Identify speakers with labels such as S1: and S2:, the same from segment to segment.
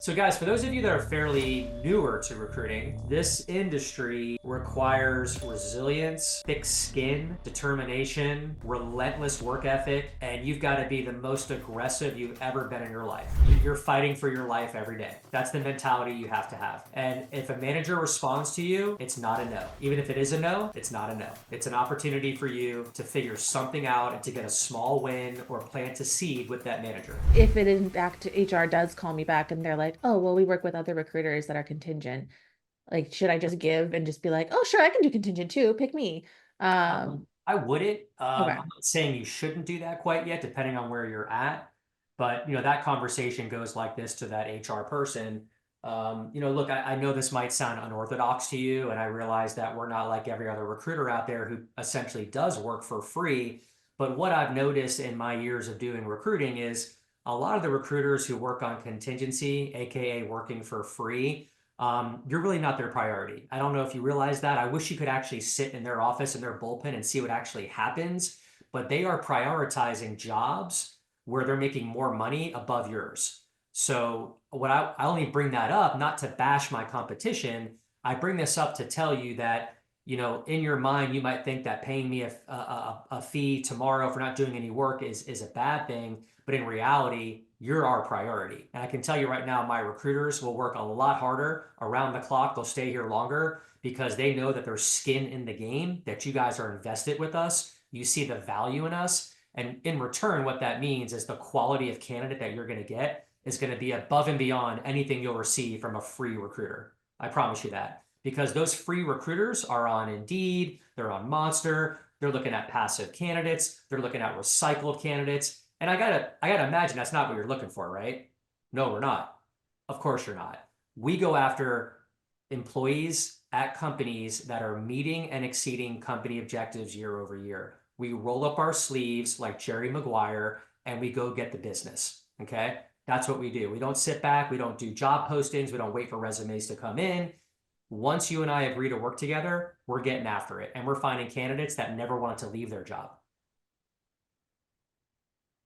S1: So, guys, for those of you that are fairly newer to recruiting, this industry requires resilience, thick skin, determination, relentless work ethic, and you've got to be the most aggressive you've ever been in your life. You're fighting for your life every day. That's the mentality you have to have. And if a manager responds to you, it's not a no. Even if it is a no, it's not a no. It's an opportunity for you to figure something out and to get a small win or plant a seed with that manager.
S2: If it in fact HR does call me back and they're like, oh, well, we work with other recruiters that are contingent, like, should I just give and just be like, oh, sure, I can do contingent too, pick me?
S1: I wouldn't.
S2: Okay.
S1: I'm not saying you shouldn't do that quite yet, depending on where you're at. But that conversation goes like this to that HR person. Look, I know this might sound unorthodox to you, and I realize that we're not like every other recruiter out there who essentially does work for free. But what I've noticed in my years of doing recruiting is a lot of the recruiters who work on contingency, aka working for free, you're really not their priority. I don't know if you realize that. I wish you could actually sit in their office in their bullpen and see what actually happens, but they are prioritizing jobs where they're making more money above yours. So I only bring that up not to bash my competition. I bring this up to tell you that, in your mind, you might think that paying me a fee tomorrow for not doing any work is a bad thing. But in reality, you're our priority. And I can tell you right now, my recruiters will work a lot harder around the clock. They'll stay here longer because they know that there's skin in the game, that you guys are invested with us. You see the value in us. And in return, what that means is the quality of candidate that you're going to get is going to be above and beyond anything you'll receive from a free recruiter. I promise you that. Because those free recruiters are on Indeed, they're on Monster, they're looking at passive candidates, they're looking at recycled candidates. And I gotta imagine that's not what you're looking for, right? No, we're not. Of course you're not. We go after employees at companies that are meeting and exceeding company objectives year over year. We roll up our sleeves like Jerry Maguire and we go get the business. Okay. That's what we do. We don't sit back. We don't do job postings. We don't wait for resumes to come in. Once you and I agree to work together, we're getting after it. And we're finding candidates that never wanted to leave their job.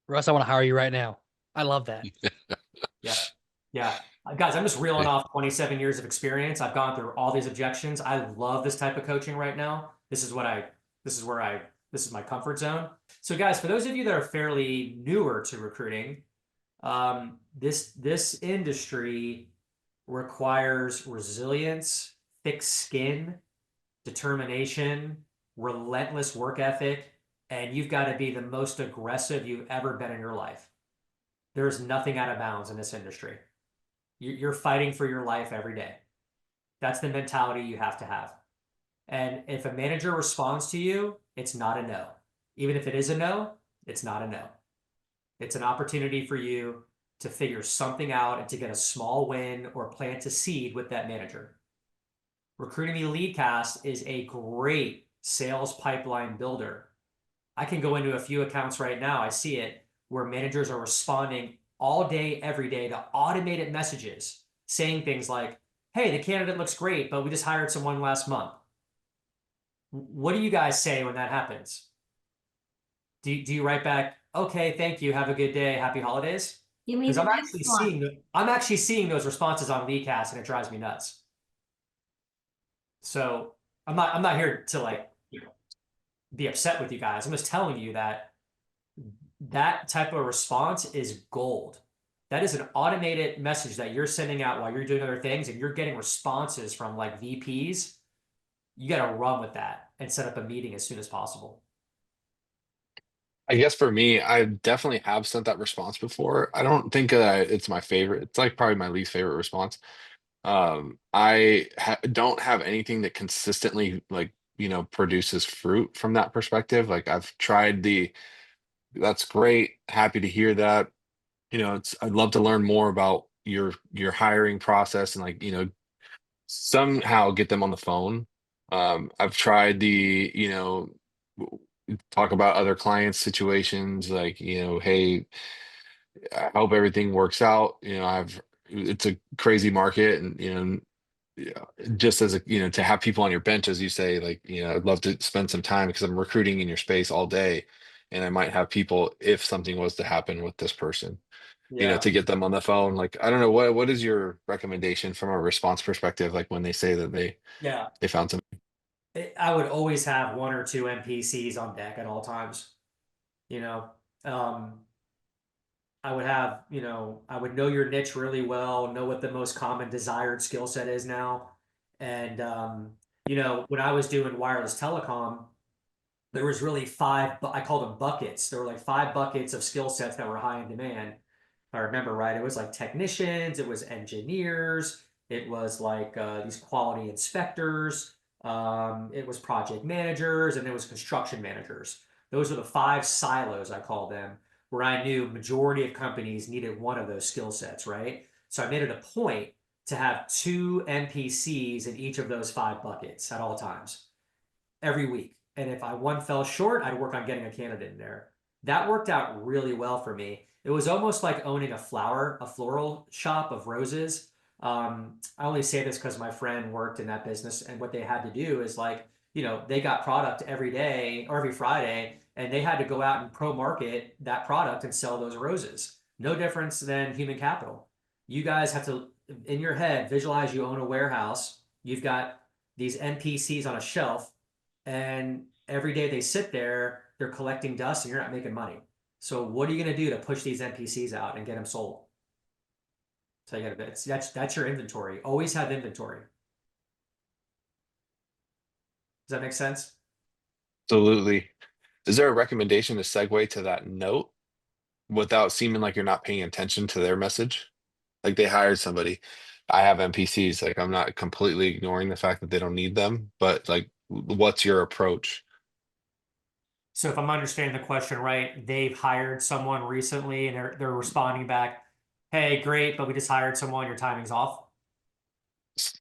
S3: Russ, I want to hire you right now. I love that.
S1: Yeah. Yeah. Guys, I'm just reeling off 27 years of experience. I've gone through all these objections. I love this type of coaching right now. This is my comfort zone. So guys, for those of you that are fairly newer to recruiting, this industry requires resilience, thick skin, determination, relentless work ethic, and you've got to be the most aggressive you've ever been in your life. There's nothing out of bounds in this industry. You're fighting for your life every day. That's the mentality you have to have. And if a manager responds to you, it's not a no. Even if it is a no, it's not a no. It's an opportunity for you to figure something out and to get a small win or plant a seed with that manager. Recruitemy Leadcast is a great sales pipeline builder. I can go into a few accounts right now. I see it where managers are responding all day, every day to automated messages saying things like, hey, the candidate looks great, but we just hired someone last month. What do you guys say when that happens? Do you write back, okay, thank you, have a good day, happy holidays?
S4: You mean
S1: Because
S4: the
S1: I'm
S4: next
S1: actually
S4: one?
S1: seeing those responses on Leadcast and it drives me nuts. So I'm not here to like be upset with you guys. I'm just telling you that that type of response is gold. That is an automated message that you're sending out while you're doing other things and you're getting responses from like VPs. You got to run with that and set up a meeting as soon as possible.
S5: I guess for me, I definitely have sent that response before. I don't think it's my favorite. It's like probably my least favorite response. Don't have anything that consistently produces fruit from that perspective. Like I've tried that's great. Happy to hear that. I'd love to learn more about your hiring process and somehow get them on the phone. I've tried talk about other clients' situations, hey, I hope everything works out. It's a crazy market, and yeah, just as to have people on your bench, as you say, I'd love to spend some time because I'm recruiting in your space all day, and I might have people if something was to happen with this person.
S1: Yeah.
S5: to get them on the phone. Like, I don't know, what is your recommendation from a response perspective, like when they say that
S1: Yeah.
S5: they found something?
S1: I would always have one or two NPCs on deck at all times. You know, um, I would have, I would know your niche really well, know what the most common desired skill set is now. And, when I was doing wireless telecom, there was really five, I called them buckets. There were like five buckets of skill sets that were high in demand. If I remember right, it was like technicians, it was engineers, it was like these quality inspectors, it was project managers, and it was construction managers. Those are the five silos, I call them, where I knew majority of companies needed one of those skill sets, right? So I made it a point to have two NPCs in each of those five buckets at all times every week. And if one fell short, I'd work on getting a candidate in there. That worked out really well for me. It was almost like owning a floral shop of roses. I only say this because my friend worked in that business, and what they had to do is like, they got product every day or every Friday, and they had to go out and pro market that product and sell those roses. No difference than human capital. You guys have to, in your head, visualize you own a warehouse. You've got these NPCs on a shelf, and every day they sit there, they're collecting dust, and you're not making money. So what are you going to do to push these NPCs out and get them sold? So you got to that's your inventory. Always have inventory. Does that make sense?
S5: Absolutely. Is there a recommendation to segue to that note without seeming like you're not paying attention to their message? Like, they hired somebody. I have NPCs. Like, I'm not completely ignoring the fact that they don't need them, but like, what's your approach?
S1: So if I'm understanding the question right, they've hired someone recently and they're responding back, "Hey, great, but we just hired someone. Your timing's off."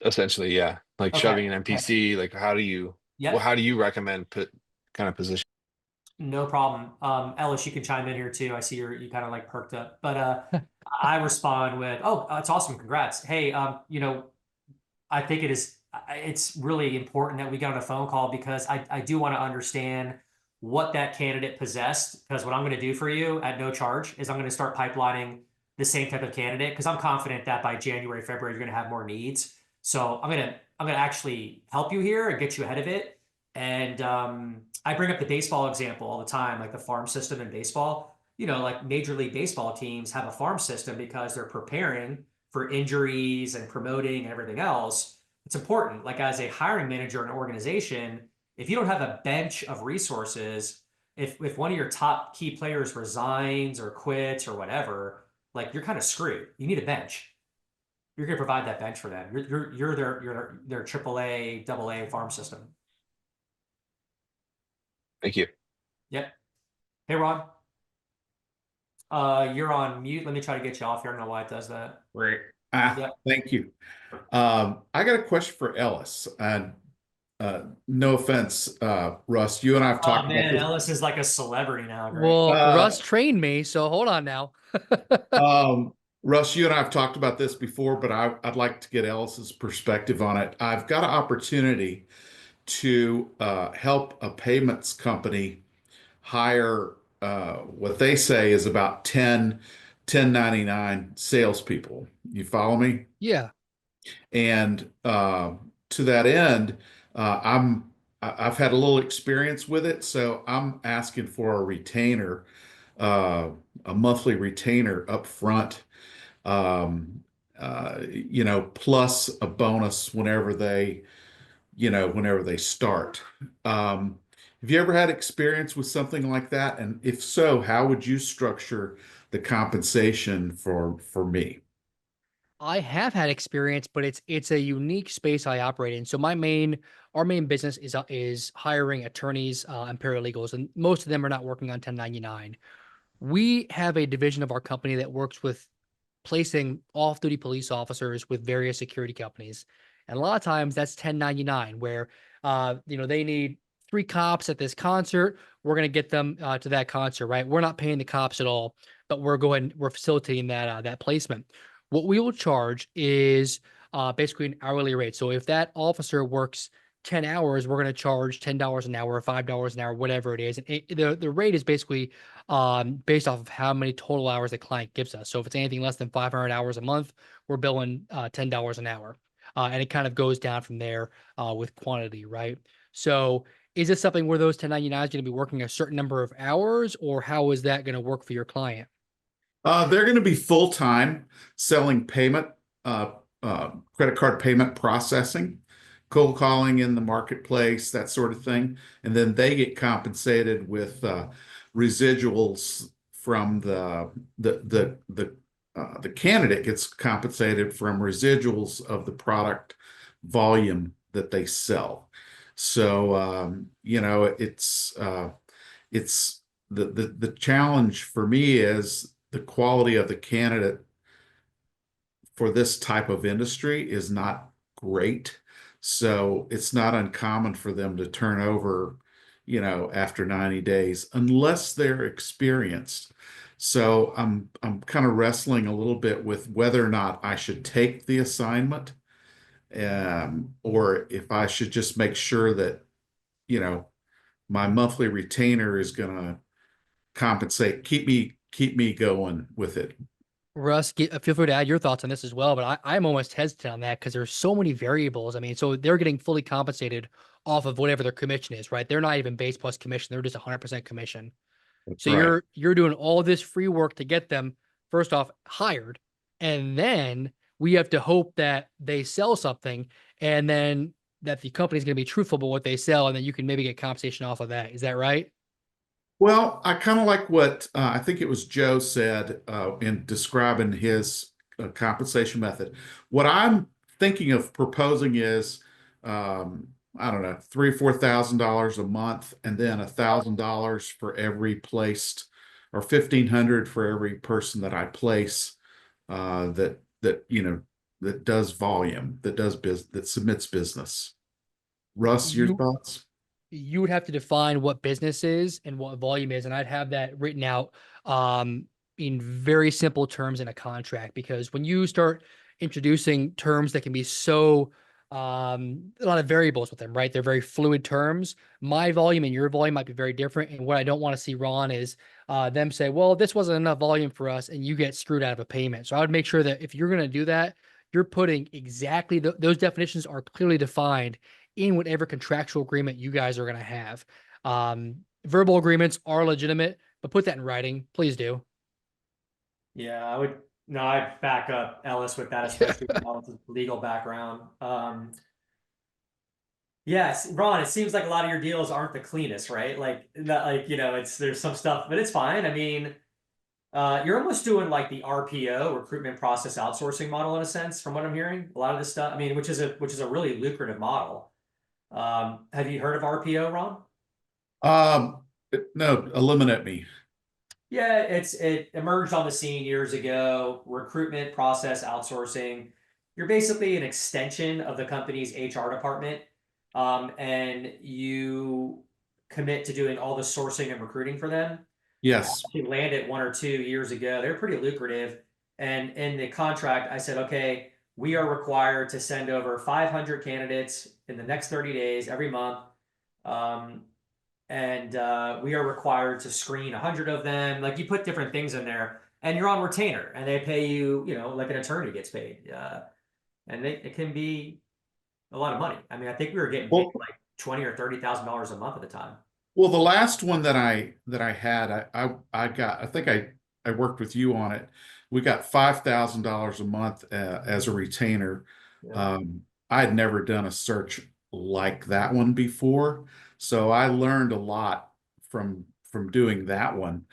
S5: Essentially, yeah. Like
S1: Okay.
S5: shoving an NPC. Like,
S1: Yep.
S5: how do you recommend put kind of position?
S1: No problem. Ellis, you can chime in here too. I see you kind of like perked up, but I respond with, "Oh, that's awesome. Congrats. Hey, I think it's really important that we get on a phone call because I do want to understand what that candidate possessed. Because what I'm going to do for you at no charge is I'm going to start pipelining the same type of candidate because I'm confident that by January, February, you're going to have more needs. So I'm gonna actually help you here and get you ahead of it. And I bring up the baseball example all the time, like the farm system in baseball. Like Major League Baseball teams have a farm system because they're preparing for injuries and promoting and everything else. It's important. Like as a hiring manager in an organization, if you don't have a bench of resources, if one of your top key players resigns or quits or whatever, like you're kind of screwed. You need a bench. You're going to provide that bench for them. You're their AAA, AA farm system.
S5: Thank you.
S1: Yep. Hey Ron, you're on mute. Let me try to get you off here. I don't know why it does that.
S4: Great.
S1: Yep.
S4: Thank you. I got a question for Ellis. And no offense, Russ, you and I have
S1: Oh
S4: talked about
S1: man,
S4: this.
S1: Ellis is like a celebrity now. Great.
S3: Well, Russ trained me, so hold on now.
S4: Russ, you and I have talked about this before, but I'd like to get Ellis's perspective on it. I've got an opportunity to help a payments company hire what they say is about 1099 salespeople. You follow me?
S3: Yeah.
S4: And to that end, I've had a little experience with it, so I'm asking for a retainer, a monthly retainer up front, plus a bonus whenever they start. Have you ever had experience with something like that? And if so, how would you structure the compensation for me?
S3: I have had experience, but it's a unique space I operate in. So our main business is hiring attorneys and paralegals, and most of them are not working on 1099. We have a division of our company that works with placing off-duty police officers with various security companies. And a lot of times that's 1099, where they need 3 cops at this concert. We're going to get them to that concert, right? We're not paying the cops at all, but we're facilitating that placement. What we will charge is basically an hourly rate. So if that officer works 10 hours, we're going to charge $10 an hour or $5 an hour, whatever it is. And the rate is basically based off of how many total hours the client gives us. So if it's anything less than 500 hours a month, we're billing $10 an hour. And it kind of goes down from there with quantity, right? So is this something where those 1099s going to be working a certain number of hours, or how is that going to work for your client?
S4: They're going to be full-time selling payment, credit card payment processing, cold calling in the marketplace, that sort of thing. And then they get compensated with residuals from the candidate gets compensated from residuals of the product volume that they sell. So it's the challenge for me is the quality of the candidate for this type of industry is not great. So it's not uncommon for them to turn over, after 90 days, unless they're experienced. So I'm kind of wrestling a little bit with whether or not I should take the assignment, or if I should just make sure that, my monthly retainer is going to compensate, keep me going with it.
S3: Russ, feel free to add your thoughts on this as well, but I'm almost hesitant on that because there's so many variables. I mean, so they're getting fully compensated off of whatever their commission is, right? They're not even base plus commission; they're just 100% commission.
S4: That's
S3: So
S4: right.
S3: you're doing all this free work to get them first off hired, and then we have to hope that they sell something, and then that the company's going to be truthful about what they sell, and then you can maybe get compensation off of that. Is that right?
S4: Well, I kind of like what I think it was Joe said in describing his compensation method. What I'm thinking of proposing is, I don't know, $3,000 or $4,000 a month, and then $1,000 for every placed, or 1,500 for every person that I place that does volume, that does business, that submits business. Russ, your
S3: You
S4: thoughts?
S3: you would have to define what business is and what volume is, and I'd have that written out in very simple terms in a contract, because when you start introducing terms that can be so a lot of variables with them, right? They're very fluid terms. My volume and your volume might be very different, and what I don't want to see, Ron, is them say, well, this wasn't enough volume for us, and you get screwed out of a payment. So I would make sure that if you're going to do that, you're putting exactly those definitions are clearly defined in whatever contractual agreement you guys are going to have. Verbal agreements are legitimate, but put that in writing, please do.
S1: Yeah, I'd back up Ellis with that, especially with Ellis's legal background. Yes, Ron, it seems like a lot of your deals aren't the cleanest, right? Like that, there's some stuff, but it's fine. I mean, you're almost doing like the RPO, recruitment process outsourcing model, in a sense, from what I'm hearing. A lot of this stuff, I mean, which is a really lucrative model. Have you heard of RPO, Ron?
S4: No, eliminate me.
S1: Yeah, it emerged on the scene years ago. Recruitment process outsourcing. You're basically an extension of the company's HR department, and you commit to doing all the sourcing and recruiting for them.
S4: Yes.
S1: We landed 1 or 2 years ago. They're pretty lucrative. And in the contract, I said, okay, we are required to send over 500 candidates in the next 30 days every month. And we are required to screen 100 of them. Like, you put different things in there, and you're on retainer, and they pay you, like an attorney gets paid. And it can be a lot of money. I mean, I think we were getting paid like $20,000 or $30,000 a month at the time.
S4: Well, the last one that I had, I think I worked with you on it. We got $5,000 a month as a retainer.
S1: Yeah.
S4: I had never done a search like that one before, so I learned a lot from doing that one.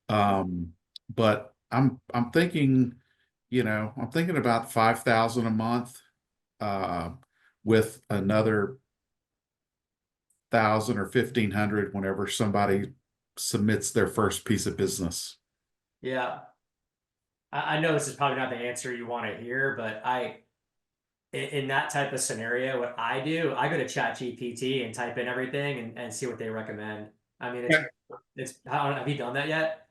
S4: But I'm thinking, I'm thinking about 5,000 a month with another 1,000 or 1,500 whenever somebody submits their first piece of business.
S1: Yeah. I know this is probably not the answer you want to hear, but in that type of scenario, what I do, I go to ChatGPT and type in everything and see what they recommend. I mean, have you done that yet?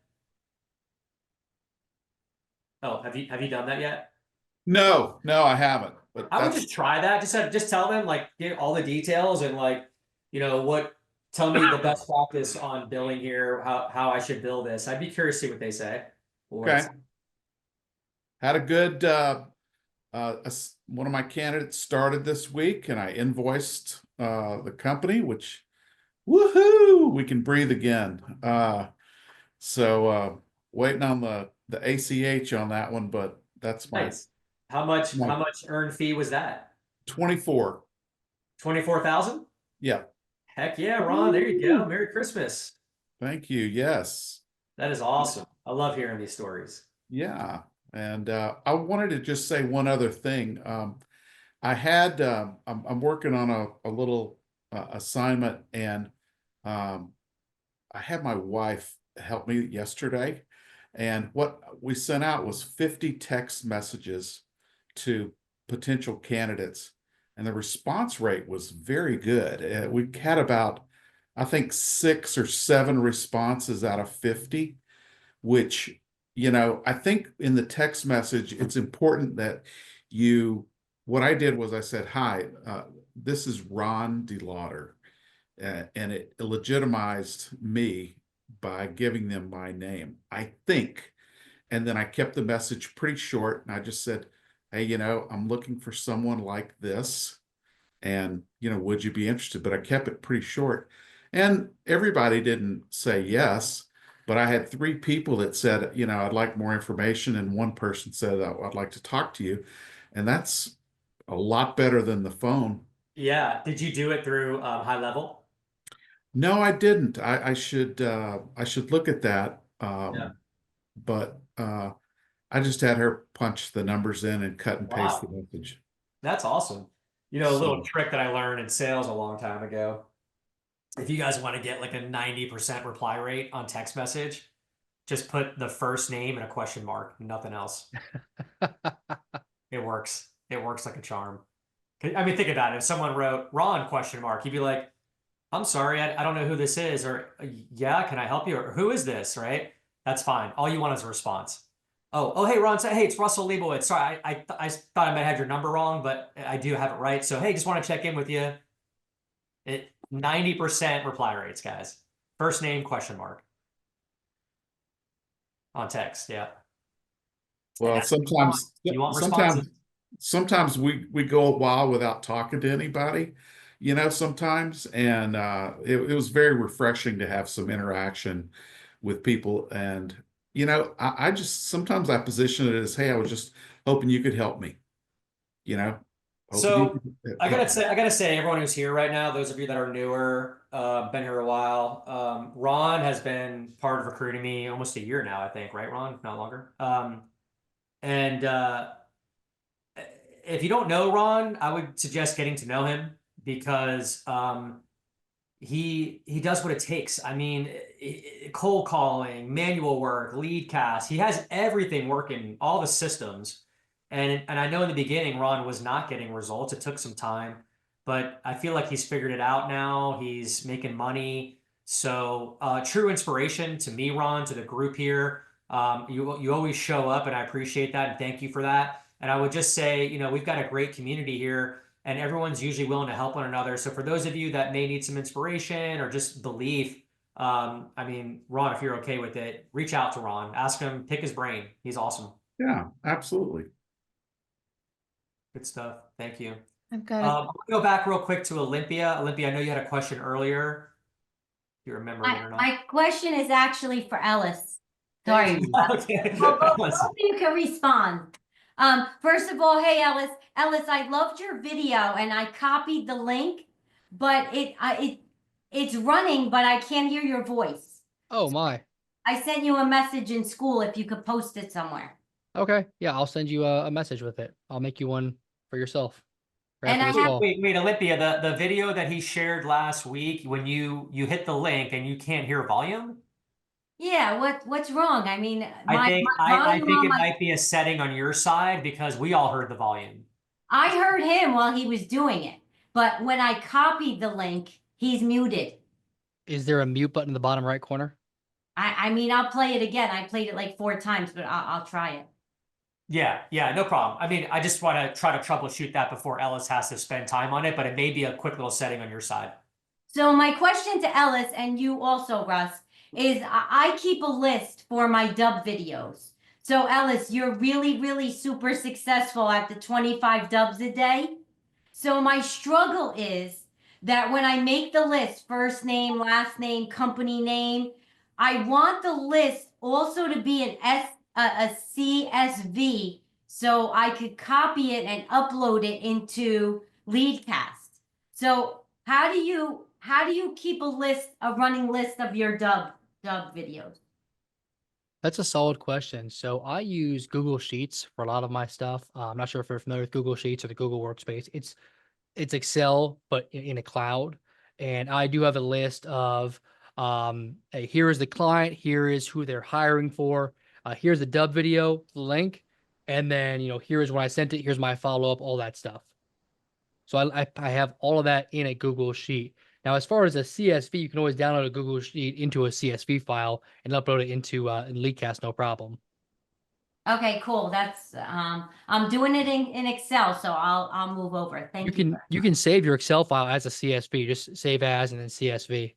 S1: Oh, have you done that yet?
S4: No, I haven't. but
S1: I would
S4: that's
S1: just try that. Just tell them like get all the details and like, tell me the best practice on billing here, how I should bill this. I'd be curious to see what they say. Or
S4: okay. Had a good one of my candidates started this week, and I invoiced the company, which woohoo, we can breathe again. So waiting on the ACH on that one, but that's my
S1: nice. How much earned fee was that?
S4: 24.
S1: 24,000?
S4: Yeah,
S1: Heck yeah, Ron. There you go. Merry Christmas.
S4: thank you. Yes.
S1: That is awesome. I love hearing these stories.
S4: Yeah. And I wanted to just say one other thing. I had I'm working on a little assignment, and I had my wife help me yesterday, and what we sent out was 50 text messages to potential candidates, and the response rate was very good. We had about, I think, 6 or 7 responses out of 50, which, I think in the text message, it's important that what I did was I said, hi, this is Ron DeLauder. And it legitimized me by giving them my name, I think. And then I kept the message pretty short, and I just said, hey, I'm looking for someone like this. And, would you be interested? But I kept it pretty short. And everybody didn't say yes, but I had 3 people that said, I'd like more information. And one person said, oh, I'd like to talk to you. And that's a lot better than the phone.
S1: Yeah. Did you do it through High Level?
S4: No, I didn't. I should look at that.
S1: Yeah.
S4: But I just had her punch the numbers in and cut and paste the
S1: Wow.
S4: message.
S1: That's awesome. A little
S4: So,
S1: trick that I learned in sales a long time ago. If you guys want to get like a 90% reply rate on text message, just put the first name and a question mark, nothing else. It works. It works like a charm. I mean, think about it. If someone wrote Ron question mark, you'd be like, I'm sorry, I don't know who this is, or yeah, can I help you? Or who is this? Right? That's fine. All you want is a response. Oh, hey, Ron, hey, it's Russell Liebowitz. Sorry, I thought I might have your number wrong, but I do have it right. So, hey, just want to check in with you. 90% reply rates, guys. First name question mark on text. Yeah.
S4: well, sometimes
S1: You want responses.
S4: sometimes we go a while without talking to anybody, sometimes, and it was very refreshing to have some interaction with people. And I just sometimes I position it as, hey, I was just hoping you could help me, hoping
S1: So I
S4: help
S1: gotta say, everyone who's here right now, those of you that are newer, been here a while, Ron has been part of Recruitemy almost a year now, I think, right, Ron? If not longer. And if you don't know Ron, I would suggest getting to know him because he does what it takes. I mean, cold calling, manual work, lead cast. He has everything working, all the systems. And I know in the beginning, Ron was not getting results. It took some time, but I feel like he's figured it out now. He's making money. So true inspiration to me, Ron, to the group here. You always show up, and I appreciate that, and thank you for that. And I would just say, we've got a great community here, and everyone's usually willing to help one another. So for those of you that may need some inspiration or just belief, I mean, Ron, if you're okay with it, reach out to Ron, ask him, pick his brain. He's awesome.
S4: Yeah, absolutely.
S1: Good stuff. Thank you.
S2: I've got
S1: I'll go back real quick to Olympia. Olympia, I know you had a question earlier. If you remember it or not.
S6: My question is actually for Ellis. Sorry.
S1: Okay.
S6: Hopefully you can respond. First of all, hey Ellis, I loved your video and I copied the link, but it's running, but I can't hear your voice.
S3: Oh my.
S6: I sent you a message in school if you could post it somewhere.
S3: Okay. Yeah, I'll send you a message with it. I'll make you one for yourself. Right
S6: And
S3: after
S6: I
S3: this
S6: have-
S3: call.
S1: Wait, Olympia, the video that he shared last week, when you hit the link and you can't hear volume?
S6: Yeah, what's wrong? I mean,
S1: I think
S6: volume
S1: it
S6: on
S1: might be a setting on your side because we all heard the volume.
S6: I heard him while he was doing it, but when I copied the link, he's muted.
S3: Is there a mute button in the bottom right corner?
S6: I mean, I'll play it again. I played it like 4 times, but I'll try it.
S1: Yeah, yeah, no problem. I mean, I just want to try to troubleshoot that before Ellis has to spend time on it, but it may be a quick little setting on your side.
S6: So my question to Ellis, and you also, Russ, is I keep a list for my dub videos. So Ellis, you're really, really super successful at the 25 dubs a day. So my struggle is that when I make the list, first name, last name, company name, I want the list also to be a CSV so I could copy it and upload it into Leadcast. So how do you keep a running list of your dub videos?
S3: That's a solid question. So I use Google Sheets for a lot of my stuff. I'm not sure if you're familiar with Google Sheets or the Google Workspace. It's Excel, but in a cloud. And I do have a list of, hey, here is the client, here is who they're hiring for, here's the dub video link, and then, here is when I sent it, here's my follow-up, all that stuff. So I have all of that in a Google Sheet. Now, as far as a CSV, you can always download a Google Sheet into a CSV file and upload it into Leadcast, no problem.
S6: Okay, cool. That's I'm doing it in Excel, so I'll move over. Thank you.
S3: You can save your Excel file as a CSV, just save as and then CSV.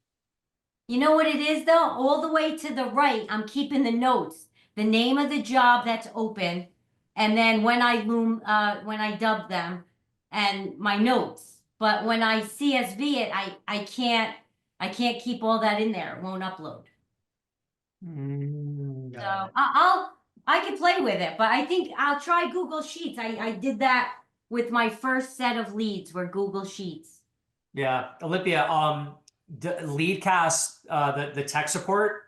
S6: You know what it is though? All the way to the right, I'm keeping the notes, the name of the job that's open, and then when I dub them, and my notes. But when I CSV it, I can't keep all that in there. It won't upload. So I can play with it, but I think I'll try Google Sheets. I did that with my first set of leads were Google Sheets.
S1: Yeah, Olympia, Leadcast, the tech support,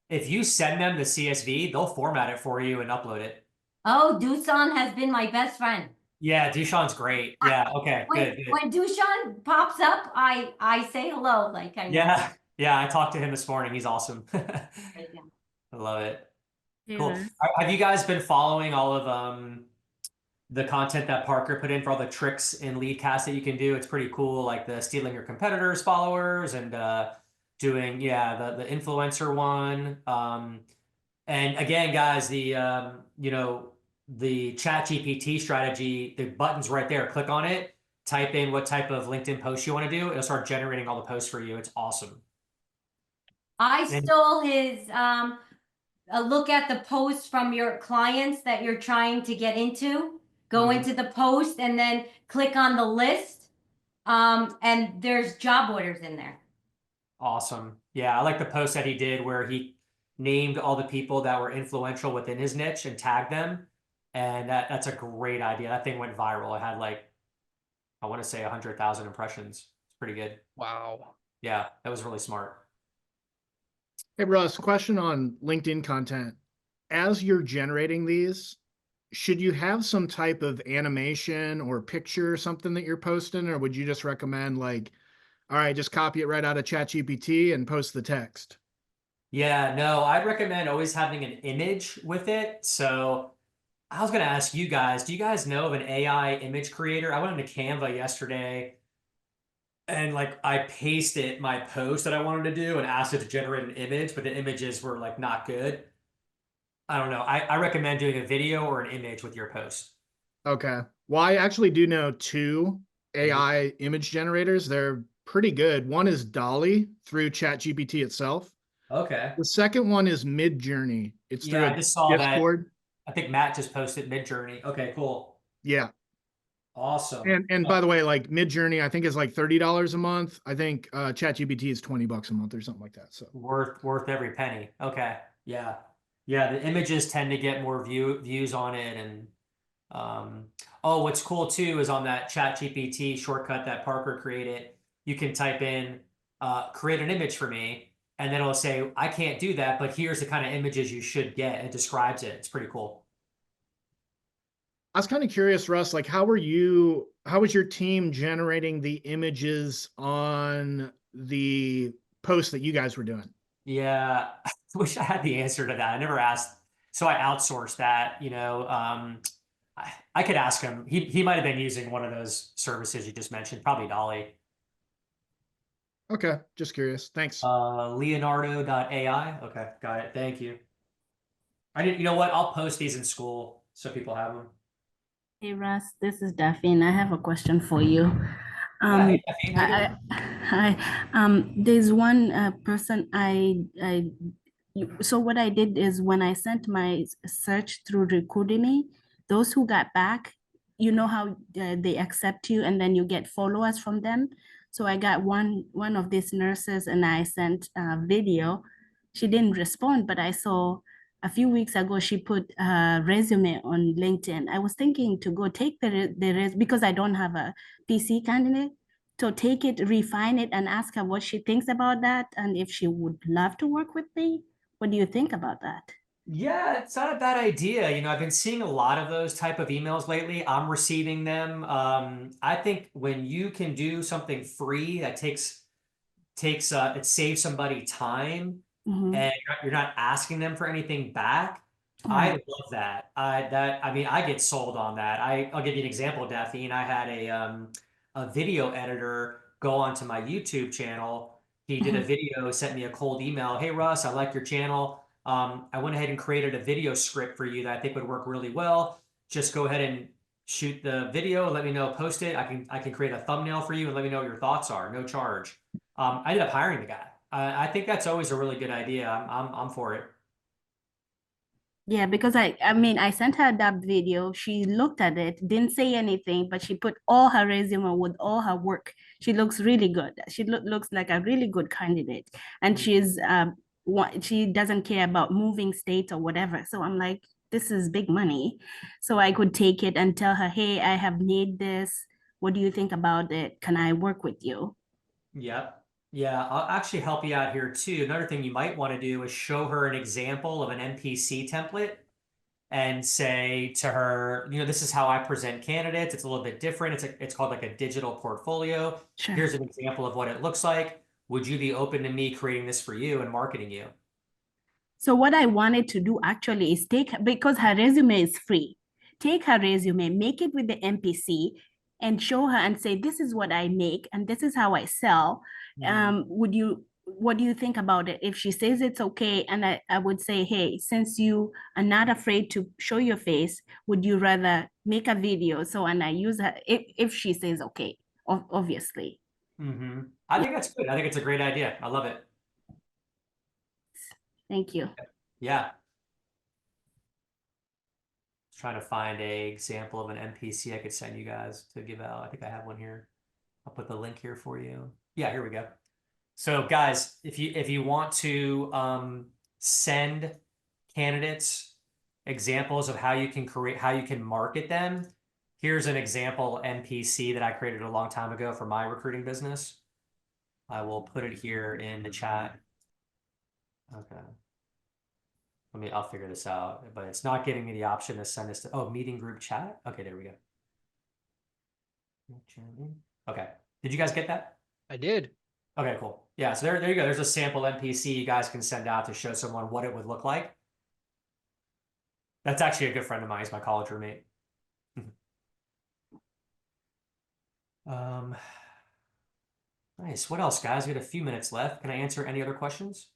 S1: if you send them the CSV, they'll format it for you and upload it.
S6: Oh, Doosan has been my best friend.
S1: Yeah, Dushan's great. Yeah, okay, good.
S6: When Dushan pops up, I say hello. Like I know.
S1: Yeah, I talked to him this morning. He's awesome. I love it. Cool.
S2: Yeah.
S1: Have you guys been following all of the content that Parker put in for all the tricks in Leadcast that you can do? It's pretty cool, like the stealing your competitors' followers and doing the influencer one. And again, guys, the the ChatGPT strategy, the button's right there. Click on it, type in what type of LinkedIn post you want to do. It'll start generating all the posts for you. It's awesome.
S6: I stole his a look at the posts from your clients that you're trying to get into. Go into the post and then click on the list. And there's job orders in there.
S1: Awesome. Yeah, I like the post that he did where he named all the people that were influential within his niche and tagged them. And that's a great idea. That thing went viral. It had like, I want to say 100,000 impressions. It's pretty good.
S3: Wow.
S1: Yeah, that was really smart.
S7: Hey, Russ, question on LinkedIn content. As you're generating these, should you have some type of animation or picture or something that you're posting, or would you just recommend like, all right, just copy it right out of ChatGPT and post the text?
S1: Yeah, no, I'd recommend always having an image with it. So I was going to ask you guys, do you guys know of an AI image creator? I went into Canva yesterday and like I pasted my post that I wanted to do and asked it to generate an image, but the images were like not good. I don't know. I recommend doing a video or an image with your post.
S7: Okay. Well, I actually do know two AI image generators. They're pretty good. One is Dolly through ChatGPT itself.
S1: Okay.
S7: The second one is Midjourney. It's through
S1: Yeah, I
S7: a
S1: just saw that.
S7: Discord.
S1: I think Matt just posted Midjourney. Okay, cool.
S7: Yeah.
S1: Awesome.
S7: And by the way, like Midjourney, I think is like $30 a month. I think ChatGPT is $20 a month or something like that. So
S1: worth every penny. Okay. Yeah. Yeah, the images tend to get more views on it. And oh, what's cool too is on that ChatGPT shortcut that Parker created, you can type in create an image for me, and then it'll say, I can't do that, but here's the kind of images you should get. It describes it. It's pretty cool.
S7: I was kind of curious, Russ, like how was your team generating the images on the post that you guys were doing?
S1: Yeah, I wish I had the answer to that. I never asked. So I outsourced that, I could ask him. He might have been using one of those services you just mentioned, probably Dolly.
S7: Okay, just curious. Thanks.
S1: Leonardo.ai. Okay, got it. Thank you. You know what? I'll post these in school so people have them.
S8: Hey Russ, this is Daphne. I have a question for you.
S1: Yeah, hey, Daphne, how you doing?
S8: Hi. There's one person so what I did is when I sent my search through Recruitemy, those who got back, you know how they accept you and then you get followers from them. So I got one of these nurses and I sent a video. She didn't respond, but I saw a few weeks ago she put a resume on LinkedIn. I was thinking to go take because I don't have a PC candidate. So take it, refine it, and ask her what she thinks about that and if she would love to work with me. What do you think about that?
S1: Yeah, it's not a bad idea. You know, I've been seeing a lot of those type of emails lately. I'm receiving them. I think when you can do something free that it saves somebody time
S8: Mhm.
S1: and you're not asking them for anything back. I
S8: Right.
S1: love that. I mean, I get sold on that. I'll give you an example, Daphne. I had a video editor go onto my YouTube channel. He did a
S8: Mhm.
S1: video, sent me a cold email. Hey Russ, I like your channel. I went ahead and created a video script for you that I think would work really well. Just go ahead and shoot the video, let me know, post it. I can create a thumbnail for you and let me know what your thoughts are. No charge. I ended up hiring the guy. I think that's always a really good idea. I'm for it.
S8: Yeah, because I mean, I sent her that video. She looked at it, didn't say anything, but she put all her resume with all her work. She looks really good. She looks like a really good candidate, and she doesn't care about moving states or whatever. So I'm like, this is big money. So I could take it and tell her, hey, I have made this. What do you think about it? Can I work with you?
S1: Yep. Yeah, I'll actually help you out here too. Another thing you might want to do is show her an example of an NPC template and say to her, you know, this is how I present candidates. It's a little bit different. It's called like a digital portfolio.
S8: Sure.
S1: Here's an example of what it looks like. Would you be open to me creating this for you and marketing you?
S8: So what I wanted to do actually is because her resume is free, take her resume, make it with the NPC and show her and say, this is what I make and this is how I sell. What do you think about it? If she says it's okay, and I would say, hey, since you are not afraid to show your face, would you rather make a video? So, and I use her if she says okay, obviously.
S1: I think that's good. I think it's a great idea. I love it.
S8: Thank you.
S1: Yeah. Trying to find a example of an NPC I could send you guys to give out. I think I have one here. I'll put the link here for you. Yeah, here we go. So guys, if you want to send candidates examples of how you can market them, here's an example NPC that I created a long time ago for my recruiting business. I will put it here in the chat. Okay. I'll figure this out, but it's not giving me the option to send this to, meeting group chat. Okay, there we go. Okay. Did you guys get that?
S3: I did.
S1: Okay, cool. Yeah, so there you go. There's a sample NPC you guys can send out to show someone what it would look like. That's actually a good friend of mine. He's my college roommate. Nice. What else, guys? We got a few minutes left. Can I answer any other questions?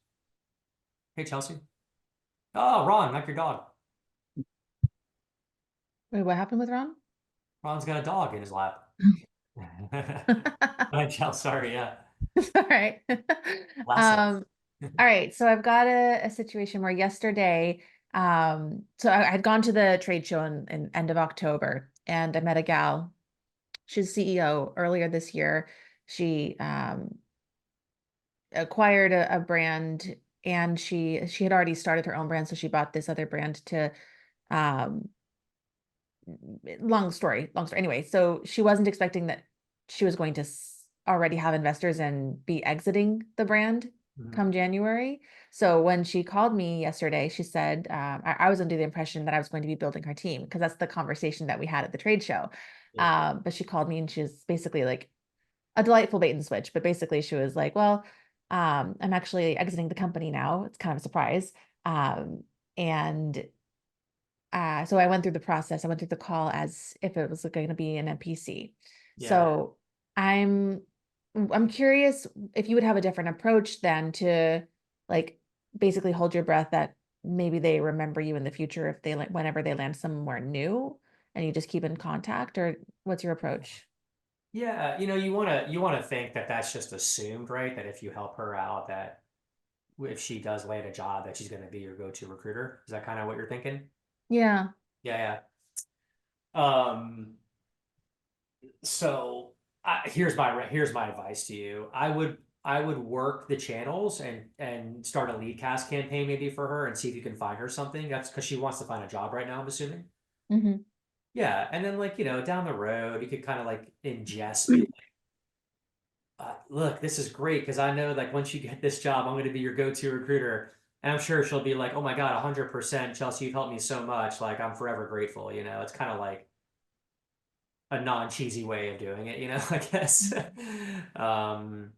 S1: Hey, Chelsea. Oh, Ron, like your dog.
S2: Wait, what happened with Ron?
S1: Ron's got a dog in his lap. Chelsea, sorry, yeah.
S2: All right.
S1: Last
S2: All right. So I've got a situation where yesterday, so I had gone to the trade show in end of October and I met a gal. She's CEO earlier this year. She acquired a brand and she had already started her own brand. So she bought this other brand to long story. Anyway, so she wasn't expecting that she was going to already have investors and be exiting the brand come January. So when she called me yesterday, she said, I was under the impression that I was going to be building her team because that's the conversation that we had at the trade show.
S1: Yeah.
S2: But she called me and she was basically like a delightful bait and switch. But basically she was like, well, I'm actually exiting the company now. It's kind of a surprise. And so I went through the process. I went through the call as if it was going to be an NPC.
S1: Yeah.
S2: So I'm curious if you would have a different approach than to like basically hold your breath that maybe they remember you in the future if they whenever they land somewhere new, and you just keep in contact, or what's your approach?
S1: Yeah, you want to think that that's just assumed, right? That if you help her out, that if she does land a job, that she's going to be your go-to recruiter. Is that kind of what you're thinking?
S2: Yeah.
S1: Yeah, yeah. So here's my advice to you. I would work the channels and start a lead cast campaign maybe for her and see if you can find her something. That's because she wants to find a job right now, I'm assuming.
S2: Mm-hmm.
S1: Yeah, and then like down the road, you could kind of like ingest, be like, look, this is great because I know like once you get this job, I'm going to be your go-to recruiter. And I'm sure she'll be like, oh my God, 100%, Chelsea, you've helped me so much. Like I'm forever grateful. It's kind of like a non-cheesy way of doing it, I guess. um,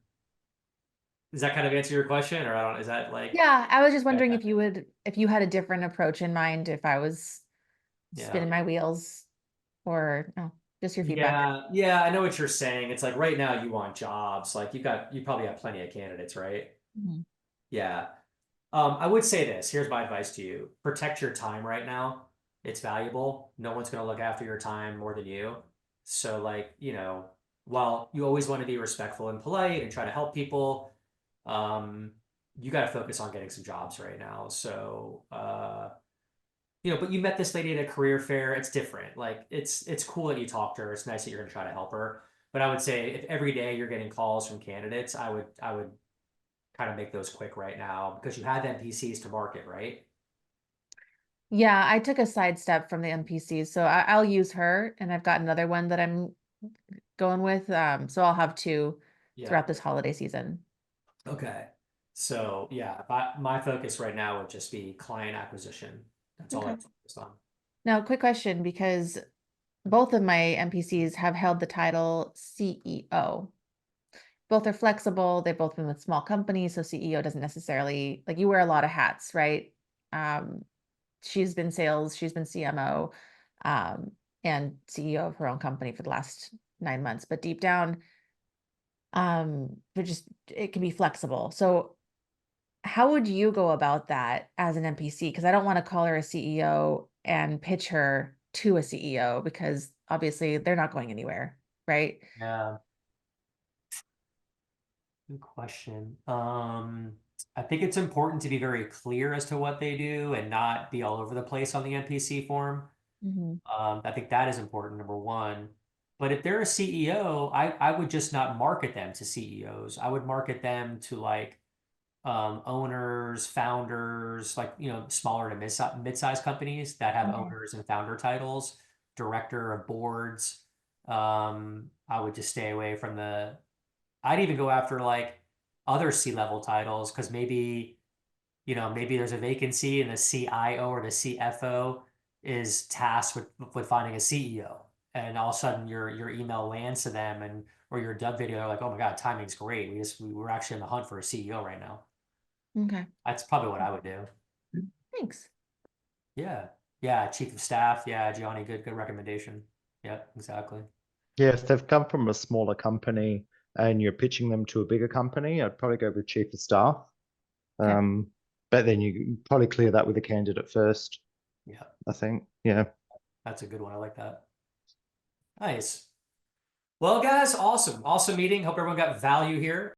S1: does that kind of answer your question, or I don't? Is that like,
S2: Yeah, I was just
S1: yeah,
S2: wondering if you had a different approach in mind, if I was
S1: yeah,
S2: spinning my wheels, or no, just your feedback.
S1: yeah? I know what you're saying. It's like right now you want jobs. Like you probably have plenty of candidates, right?
S2: Mhm.
S1: Yeah. I would say this. Here's my advice to you. Protect your time right now. It's valuable. No one's going to look after your time more than you. So like, while you always want to be respectful and polite and try to help people, you got to focus on getting some jobs right now. So, but you met this lady at a career fair. It's different. Like it's cool that you talked to her. It's nice that you're going to try to help her. But I would say if every day you're getting calls from candidates, I would kind of make those quick right now because you had the NPCs to market, right?
S2: Yeah, I took a sidestep from the NPCs, so I'll use her, and I've got another one that I'm going with. So I'll have two
S1: Yeah.
S2: throughout this holiday season.
S1: Okay. So yeah, my focus right now would just be client acquisition. That's all I'm
S2: Okay.
S1: focused on.
S2: Now, quick question, because both of my NPCs have held the title CEO. Both are flexible. They've both been with small companies, so CEO doesn't necessarily like you wear a lot of hats, right? Um, she's been sales, she's been CMO, and CEO of her own company for the last 9 months. But deep down, it can be flexible. So how would you go about that as an NPC? Because I don't want to call her a CEO and pitch her to a CEO because obviously they're not going anywhere, right?
S1: Yeah. Good question. I think it's important to be very clear as to what they do and not be all over the place on the NPC form.
S2: Mm-hmm.
S1: I think that is important, number one. But if they're a CEO, I would just not market them to CEOs. I would market them to like owners, founders, like smaller to mid-sized companies that have
S2: Okay.
S1: owners and founder titles, director of boards. I would just stay away from I'd even go after like other C-level titles because maybe there's a vacancy and the CIO or the CFO is tasked with finding a CEO. And all of a sudden your email lands to them or your dub video, they're like, oh my God, timing's great. We're actually in the hunt for a CEO right now.
S2: Okay.
S1: That's probably what I would do.
S2: Thanks.
S1: Yeah. Yeah. Chief of staff. Yeah. Gianni, good recommendation. Yep, exactly.
S9: Yeah, if they've come from a smaller company and you're pitching them to a bigger company, I'd probably go with chief of staff.
S2: Okay.
S9: But then you probably clear that with the candidate first,
S1: Yeah.
S9: I think. Yeah.
S1: That's a good one. I like that. Nice. Well, guys, awesome. Awesome meeting. Hope everyone got value here.